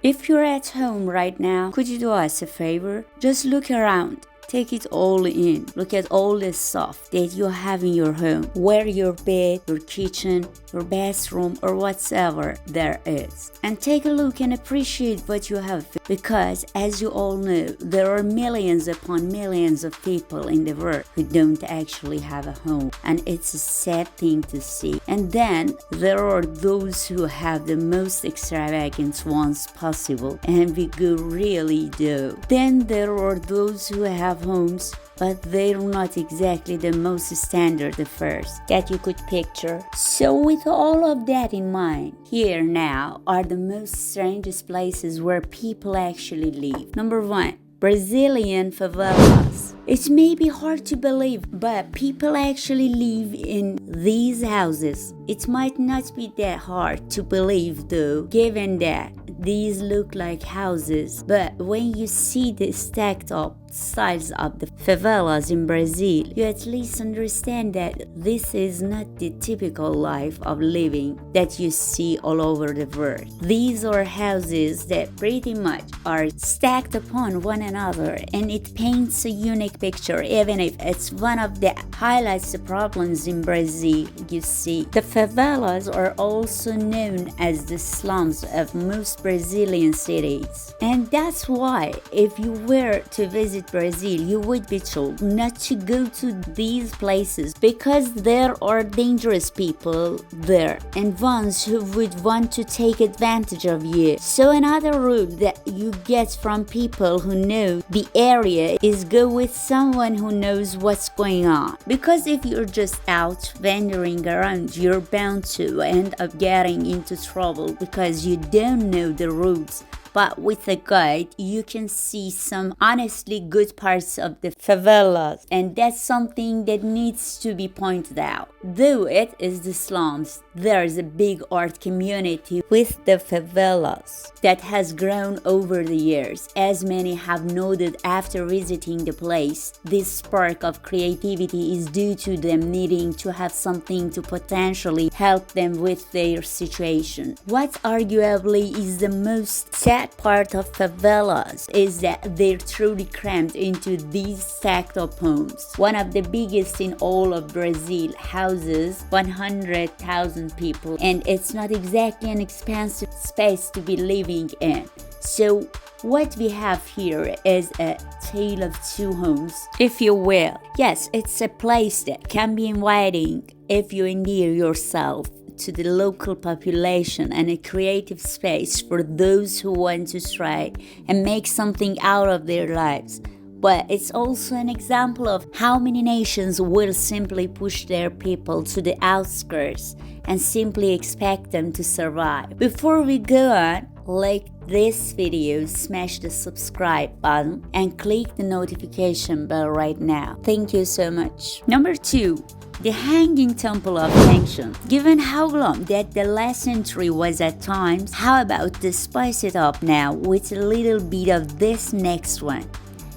If you're at home right now, could you do us a favor? Just look around. Take it all in. Look at all the stuff that you have in your home. Where your bed, your kitchen, your bathroom, or whatever there is. And take a look and appreciate what you have. Because as you all know, there are millions upon millions of people in the world who don't actually have a home. And it's a sad thing to see. And then there are those who have the most extravagant ones possible. And we go really do. Then there are those who have homes, but they're not exactly the most standard affairs that you could picture. So with all of that in mind, here now are the most strangest places where people actually live. Number 1. Brazilian favelas. It may be hard to believe, but people actually live in these houses. It might not be that hard to believe though, given that these look like houses, but when you see the stacked up styles of the favelas in Brazil, you at least understand that this is not the typical life of living that you see all over the world. These are houses that pretty much are stacked upon one another, and it paints a unique picture, even if it's one of the highlights the problems in Brazil. You see, the favelas are also known as the slums of most Brazilian cities, and that's why if you were to visit Brazil, you would be told not to go to these places because there are dangerous people there and ones who would want to take advantage of you. So another rule that you get from people who know the area is go with someone who knows what's going on, because if you're just out wandering around, you're bound to end up getting into trouble because you don't know the routes. But with a guide, you can see some honestly good parts of the favelas, and that's something that needs to be pointed out. Though it is the slums, there's a big art community with the favelas that has grown over the years. As many have noted after visiting the place, this spark of creativity is due to them needing to have something to potentially help them with their situation. What arguably is the most sad part of favelas is that they're truly crammed into these stacked up homes. One of the biggest in all of Brazil houses 100,000 people, and it's not exactly an expensive space to be living in. So what we have here is a tale of two homes, if you will. Yes, it's a place that can be inviting if you endear yourself to the local population, and a creative space for those who want to try and make something out of their lives. But it's also an example of how many nations will simply push their people to the outskirts and simply expect them to survive. Before we go on, like this video, smash the subscribe button and click the notification bell right now. Thank you so much. Number 2. The Hanging Temple of Shan. Given how long that the last century was at times, how about to spice it up now with a little bit of this next one?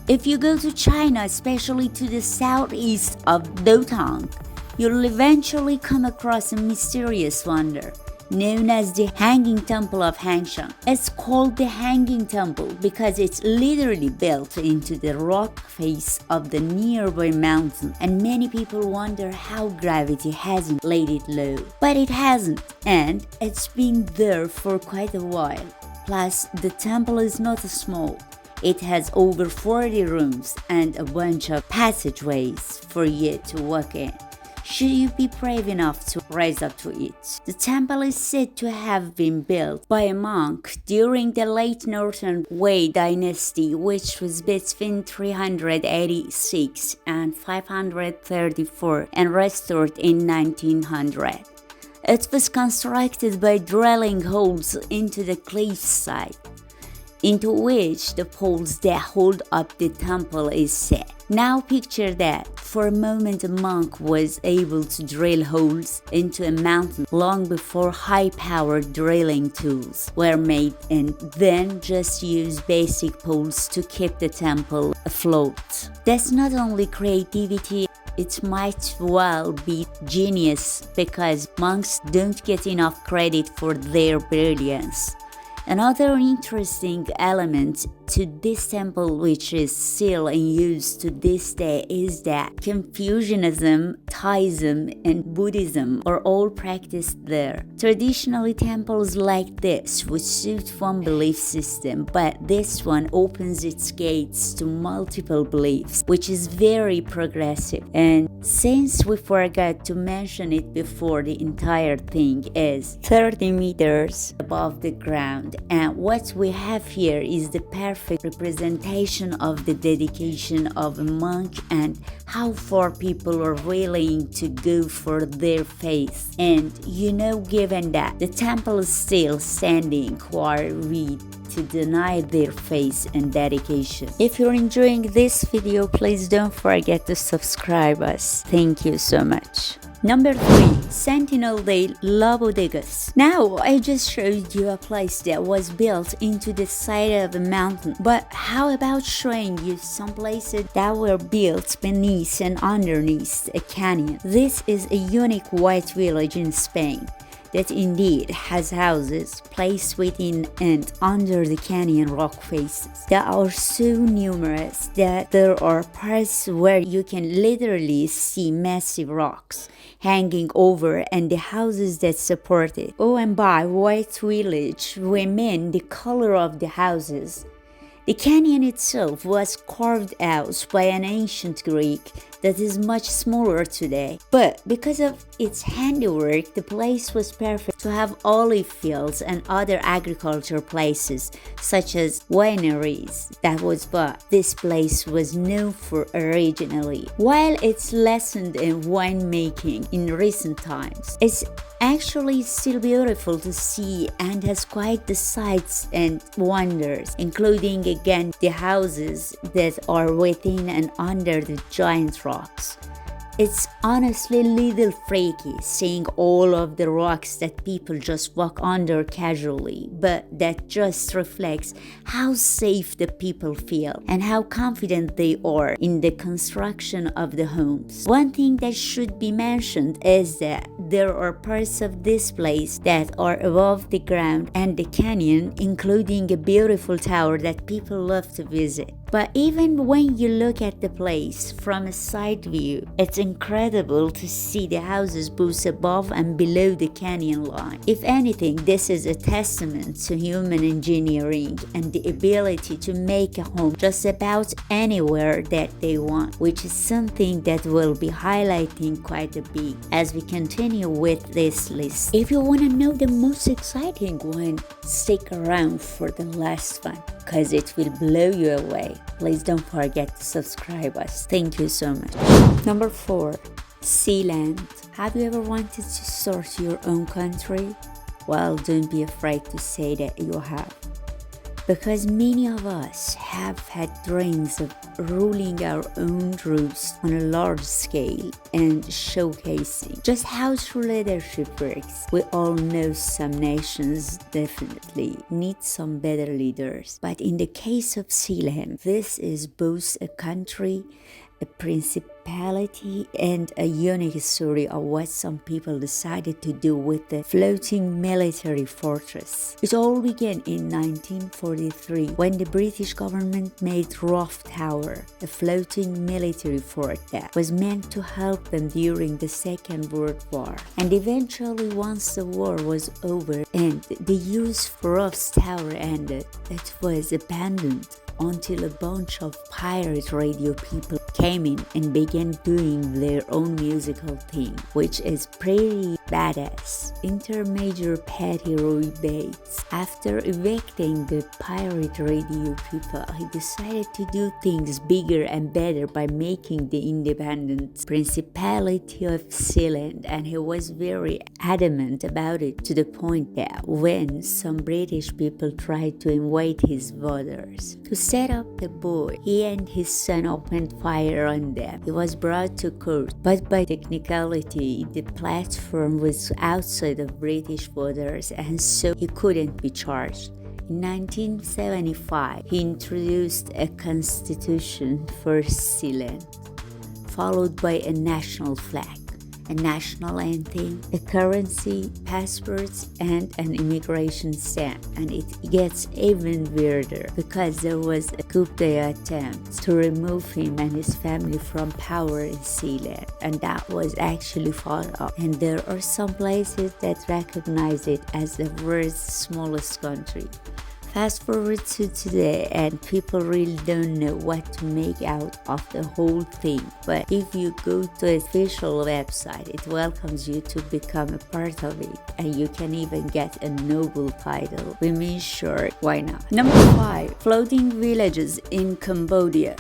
If you go to China, especially to the southeast of Dotong, you'll eventually come across a mysterious wonder known as the Hanging Temple of Heng. It's called the Hanging Temple because it's literally built into the rock face of the nearby mountain, and many people wonder how gravity hasn't laid it low. But it hasn't, and it's been there for quite a while. Plus, the temple is not small. It has over 40 rooms and a bunch of passageways for you to walk in, should you be brave enough to rise up to it. The temple is said to have been built by a monk during the late Northern Wei dynasty, which was between 386 and 534 and restored in 1900. It was constructed by drilling holes into the cliffside, into which the poles that hold up the temple is set. Now picture that for a moment a monk was able to drill holes into a mountain long before high-powered drilling tools were made, and then just use basic poles to keep the temple afloat. That's not only creativity, it might well be genius, because monks don't get enough credit for their brilliance. Another interesting element to this temple, which is still in use to this day, is that Confucianism, Taoism, and Buddhism are all practiced there. Traditionally, temples like this would suit one belief system, but this one opens its gates to multiple beliefs, which is very progressive. And since we forgot to mention it before, the entire thing is 30 meters above the ground, and what we have here is the perfect representation of the dedication of a monk and how far people are willing to go for their faith. And given that the temple is still standing, who are we to deny their faith and dedication? If you're enjoying this video, please don't forget to subscribe us. Thank you so much. Number 3. Setenil de la Bodegas. Now, I just showed you a place that was built into the side of a mountain, but how about showing you some places that were built beneath and underneath a canyon? This is a unique white village in Spain that indeed has houses placed within and under the canyon rock faces that are so numerous that there are parts where you can literally see massive rocks hanging over and the houses that support it. Oh, and by white village, we mean the color of the houses. The canyon itself was carved out by an ancient Greek that is much smaller today. But because of its handiwork, the place was perfect to have olive fields and other agriculture places, such as wineries. That was what this place was known for originally. While it's lessened in winemaking in recent times, it's actually still beautiful to see and has quite the sights and wonders, including again the houses that are within and under the giant rocks. It's honestly a little freaky seeing all of the rocks that people just walk under casually, but that just reflects how safe the people feel and how confident they are in the construction of the homes. One thing that should be mentioned is that there are parts of this place that are above the ground and the canyon, including a beautiful tower that people love to visit. But even when you look at the place from a side view, it's incredible to see the houses both above and below the canyon line. If anything, this is a testament to human engineering and the ability to make a home just about anywhere that they want, which is something that we'll be highlighting quite a bit as we continue with this list. If you want to know the most exciting one, stick around for the last one, because it will blow you away. Please don't forget to subscribe us. Thank you so much. Number 4. Sealand. Have you ever wanted to start your own country? Well, don't be afraid to say that you have. Because many of us have had dreams of ruling our own roots on a large scale and showcasing just how true leadership works. We all know some nations definitely need some better leaders, but in the case of Sealand, this is both a country, a principality, and a unique story of what some people decided to do with the floating military fortress. It all began in 1943 when the British government made Rough Tower, a floating military fort that was meant to help them during the Second World War. And eventually, once the war was over and the use for Rough's Tower ended, it was abandoned until a bunch of pirate radio people came in and began doing their own musical thing, which is pretty badass. Enter Major Patty Roy Bates. After evicting the pirate radio people, he decided to do things bigger and better by making the independent Principality of Sealand, and he was very adamant about it to the point that when some British people tried to invade his borders to set up the board, he and his son opened fire on them. He was brought to court, but by technicality, the platform was outside of British borders and so he couldn't be charged. In 1975, he introduced a constitution for Sealand, followed by a national flag. a national anthem, a currency, passports, and an immigration stamp. And it gets even weirder because there was a coup d'etat attempt to remove him and his family from power in Sealand, and that was actually fought up. And there are some places that recognize it as the world's smallest country. Fast forward to today and people really don't know what to make out of the whole thing. But if you go to the official website, it welcomes you to become a part of it, and you can even get a Nobel title. We mean short, why not? Number 5. Floating villages in Cambodia.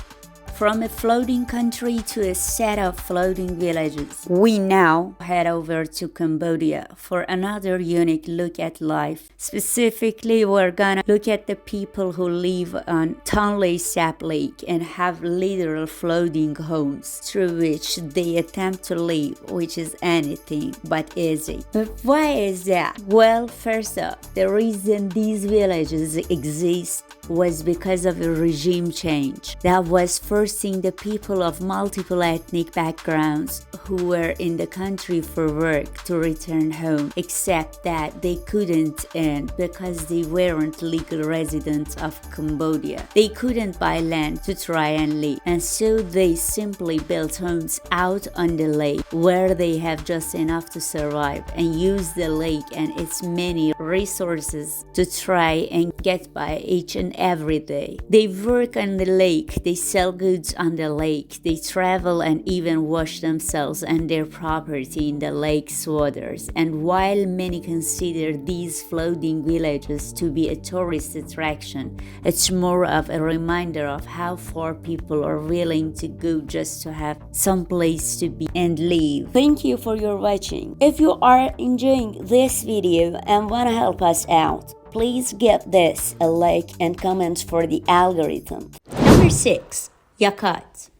From a floating country to a set of floating villages, we now head over to Cambodia for another unique look at life. Specifically, we're gonna look at the people who live on Tonle Sap Lake and have literal floating homes through which they attempt to live, which is anything but easy. But why is that? Well, first up, the reason these villages exist was because of a regime change that was forcing the people of multiple ethnic backgrounds who were in the country for work to return home, except that they couldn't, and because they weren't legal residents of Cambodia, they couldn't buy land to try and live, and so they simply built homes out on the lake where they have just enough to survive and use the lake and its many resources to try and get by each and every day. They work on the lake, they sell goods on the lake, they travel and even wash themselves and their property in the lake's waters. And while many consider these floating villages to be a tourist attraction, it's more of a reminder of how far people are willing to go just to have some place to be and live. Thank you for your watching. If you are enjoying this video and want to help us out, please give this a like and comment for the algorithm. Number 6. Yakat.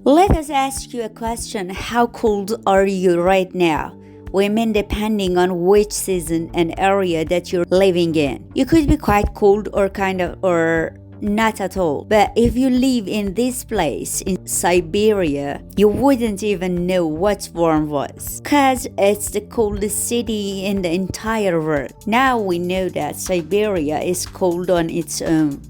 Let us ask you a question. How cold are you right now? Women, depending on which season and area that you're living in. You could be quite cold or not at all. But if you live in this place in Siberia, you wouldn't even know what warm was, cause it's the coldest city in the entire world. Now we know that Siberia is cold on its own,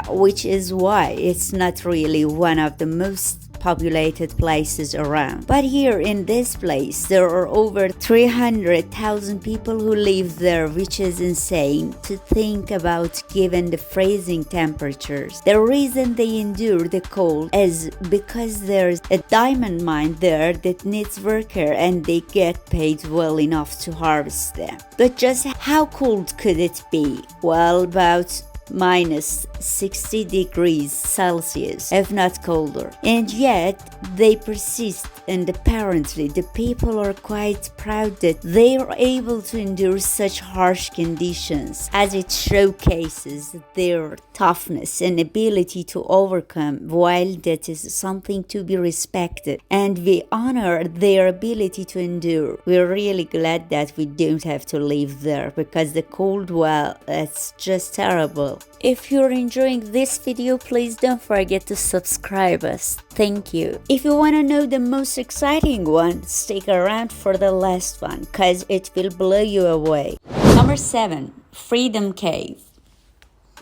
which is why it's not really one of the most populated places around. But here in this place, there are over 300,000 people who live there, which is insane to think about given the freezing temperatures. The reason they endure the cold is because there's a diamond mine there that needs workers and they get paid well enough to harvest them. But just how cold could it be? Well, about minus 60 degrees Celsius, if not colder. And yet, they persist, and apparently the people are quite proud that they are able to endure such harsh conditions, as it showcases their toughness and ability to overcome. While that is something to be respected, and we honor their ability to endure, we're really glad that we don't have to live there, because the cold, well, it's just terrible. If you're enjoying this video, please don't forget to subscribe us. Thank you. If you want to know the most exciting one, stick around for the last one, cause it will blow you away. Number 7. Freedom Cave.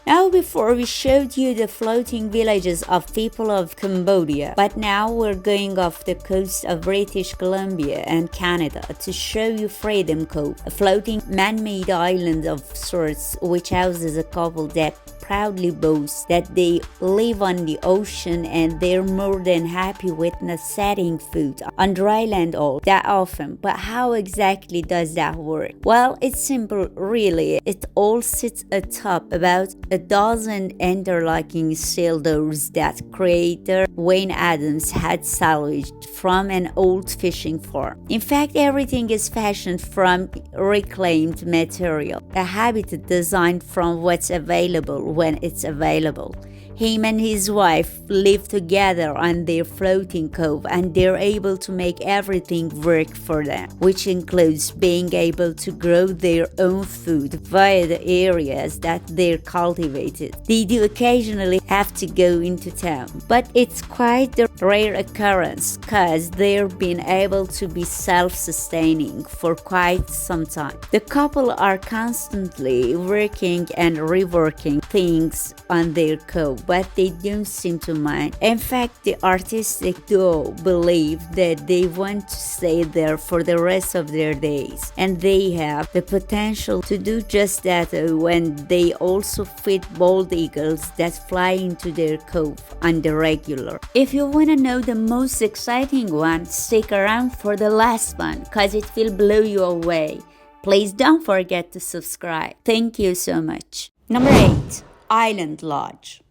Now, before we showed you the floating villages of people of Cambodia, but now we're going off the coast of British Columbia and Canada to show you Freedom Cove, a floating man-made island of sorts which houses a couple that proudly boast that they live on the ocean and they're more than happy with not setting foot on dry land all that often. But how exactly does that work? Well, it's simple really. It all sits atop about a dozen interlocking steel doors that creator Wayne Adams had salvaged from an old fishing farm. In fact, everything is fashioned from reclaimed material, a habitat designed from what's available when it's available. Him and his wife live together on their floating cove, and they're able to make everything work for them, which includes being able to grow their own food via the areas that they're cultivated. They do occasionally have to go into town, but it's quite a rare occurrence because they've been able to be self-sustaining for quite some time. The couple are constantly working and reworking things on their cove, but they don't seem to mind. In fact, the artistic duo believe that they want to stay there for the rest of their days, and they have the potential to do just that when they also feed bald eagles that fly into their cove on the regular. If you want to know the most exciting one, stick around for the last one because it will blow you away. Please don't forget to subscribe. Thank you so much. Number 8. Island Lodge.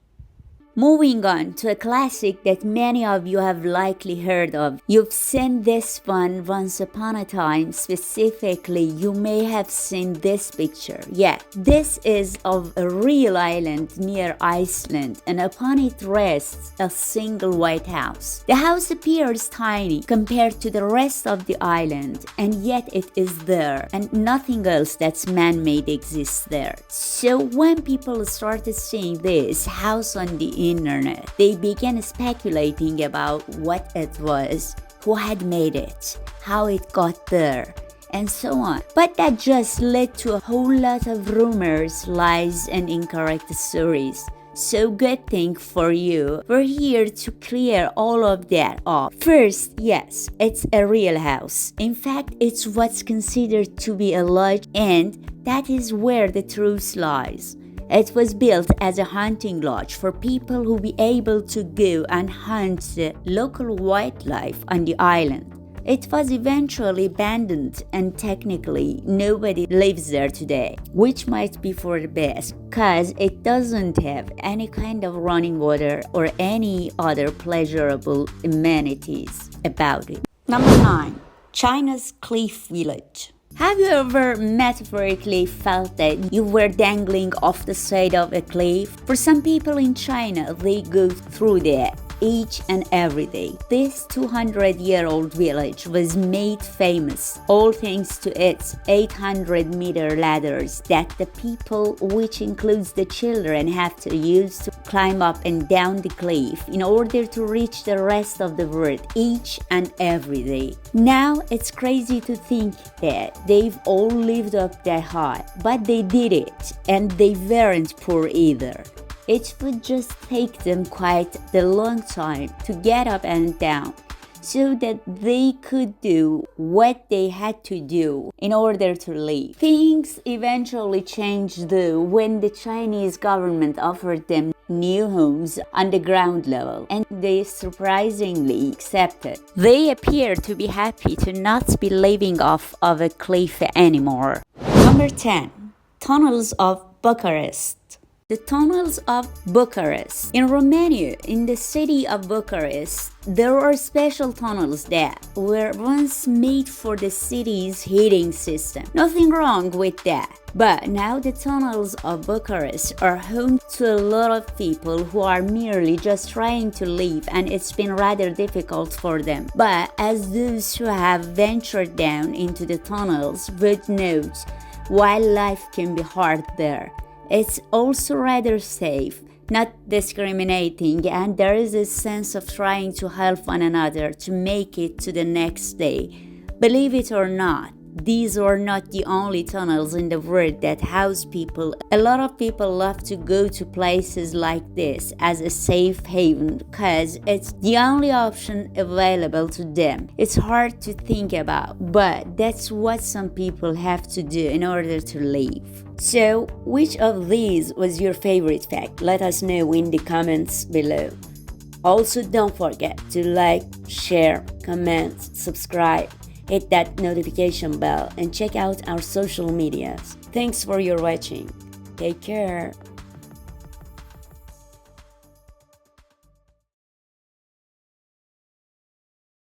Moving on to a classic that many of you have likely heard of. You've seen this one once upon a time. Specifically, you may have seen this picture. Yeah, this is of a real island near Iceland, and upon it rests a single white house. The house appears tiny compared to the rest of the island, and yet it is there, and nothing else that's man-made exists there. So when people started seeing this house on the internet, they began speculating about what it was, who had made it, how it got there, and so on. But that just led to a whole lot of rumors, lies, and incorrect stories. So good thing for you, we're here to clear all of that up. First, yes, it's a real house. In fact, it's what's considered to be a lodge, and that is where the truth lies. It was built as a hunting lodge for people who be able to go and hunt the local wildlife on the island. It was eventually abandoned, and technically nobody lives there today, which might be for the best because it doesn't have any kind of running water or any other pleasurable amenities about it. Number 9. China's Cliff Village. Have you ever metaphorically felt that you were dangling off the side of a cliff? For some people in China, they go through that each and every day. This 200-year-old village was made famous, all thanks to its 800-meter ladders that the people, which includes the children, have to use to climb up and down the cliff in order to reach the rest of the world each and every day. Now, it's crazy to think that they've all lived up that high, but they did it, and they weren't poor either. It would just take them quite a long time to get up and down so that they could do what they had to do in order to live. Things eventually changed though when the Chinese government offered them new homes on the ground level, and they surprisingly accepted. They appear to be happy to not be living off of a cliff anymore. Number 10. Tunnels of Bucharest. The tunnels of Bucharest. In Romania, in the city of Bucharest, there are special tunnels that were once made for the city's heating system. Nothing wrong with that. But now the tunnels of Bucharest are home to a lot of people who are merely just trying to live, and it's been rather difficult for them. But as those who have ventured down into the tunnels would note, while life can be hard there, it's also rather safe, not discriminating, and there is a sense of trying to help one another to make it to the next day. Believe it or not, these are not the only tunnels in the world that house people. A lot of people love to go to places like this as a safe haven because it's the only option available to them. It's hard to think about, but that's what some people have to do in order to live. So, which of these was your favorite fact? Let us know in the comments below. Also, don't forget to like, share, comment, subscribe, hit that notification bell, and check out our social medias. Thanks for your watching. Take care.